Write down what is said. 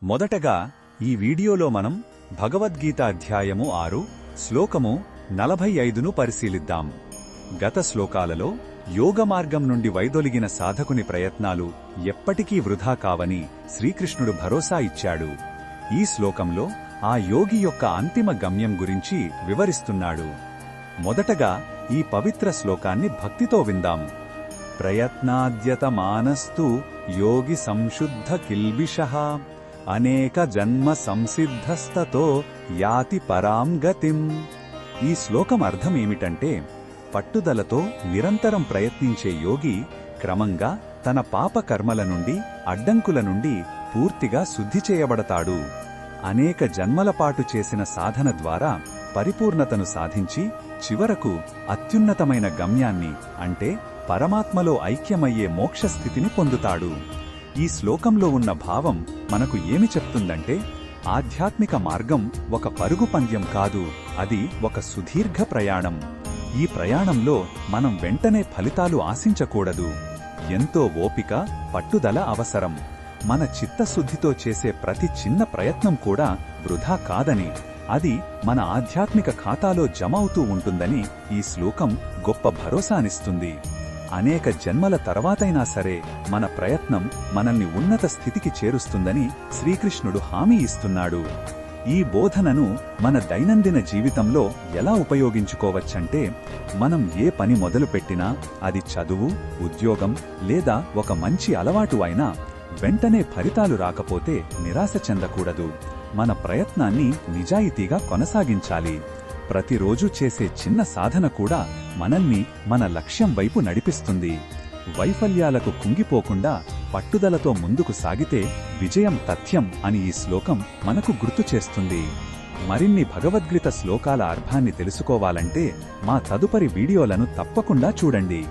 మొదటగా ఈ వీడియోలో మనం భగవద్గీత అధ్యాయము 6 శ్లోకము 45ను పరిశీలిద్దాం. గత శ్లోకాలలో యోగమార్గం నుండి వైదొలిగిన సాధకుని ప్రయత్నాలు ఎప్పటికీ వృధా కావని శ్రీకృష్ణుడు భరోసా ఇచ్చాడు. ఈ శ్లోకంలో ఆ యోగి యొక్క అంతిమ గమ్యం గురించి వివరిస్తున్నాడు. మొదటగా ఈ పవిత్ర శ్లోకాన్ని భక్తితో విందాం. ప్రయత్నాద్యతమానస్తు యోగి సంశుద్ధ కిల్బిషః అనేక జన్మ సంసిద్ధస్తతో యాతి పరాం గతిం. ఈ శ్లోకం అర్థం ఏమిటంటే, పట్టుదలతో నిరంతరం ప్రయత్నించే యోగి క్రమంగా తన పాపకర్మల నుండి అడ్డంకుల నుండి పూర్తిగా శుద్ధి చేయబడతాడు. అనేక జన్మలపాటు చేసిన సాధన ద్వారా పరిపూర్ణతను సాధించి చివరకు అత్యున్నతమైన గమ్యాన్ని అంటే పరమాత్మలో ఐక్యమయ్యే మోక్షస్థితిని పొందుతాడు. ఈ శ్లోకంలో ఉన్న భావం మనకు ఏమి చెప్తుందంటే, ఆధ్యాత్మిక మార్గం ఒక పరుగు పంద్యం కాదు, అది ఒక సుదీర్ఘ ప్రయాణం. ఈ ప్రయాణంలో మనం వెంటనే ఫలితాలు ఆశించకూడదు. ఎంతో ఓపిక, పట్టుదల అవసరం. మన చిత్తశుద్ధితో చేసే ప్రతి చిన్న ప్రయత్నం కూడా వృధా కాదని, అది మన ఆధ్యాత్మిక ఖాతాలో జమ అవుతూ ఉంటుందని ఈ శ్లోకం గొప్ప భరోసానిస్తుంది. అనేక జన్మల తర్వాతైనా సరే మన ప్రయత్నం మనల్ని ఉన్నత స్థితికి చేరుస్తుందని శ్రీకృష్ణుడు హామీ ఇస్తున్నాడు. ఈ బోధనను మన దైనందిన జీవితంలో ఎలా ఉపయోగించుకోవచ్చంటే, మనం ఏ పని మొదలుపెట్టినా, అది చదువు, ఉద్యోగం లేదా ఒక మంచి అలవాటు అయినా వెంటనే ఫలితాలు రాకపోతే నిరాశ చెందకూడదు. మన ప్రయత్నాన్ని నిజాయితీగా కొనసాగించాలి. ప్రతిరోజు చేసే చిన్న సాధన కూడా మనల్ని మన లక్ష్యం వైపు నడిపిస్తుంది. వైఫల్యాలకు కుంగిపోకుండా పట్టుదలతో ముందుకు సాగితే విజయం తథ్యం అని ఈ శ్లోకం మనకు గుర్తు చేస్తుంది. మరిన్ని భగవద్గీత శ్లోకాల అర్థాన్ని తెలుసుకోవాలంటే మా తదుపరి వీడియోలను తప్పకుండా చూడండి.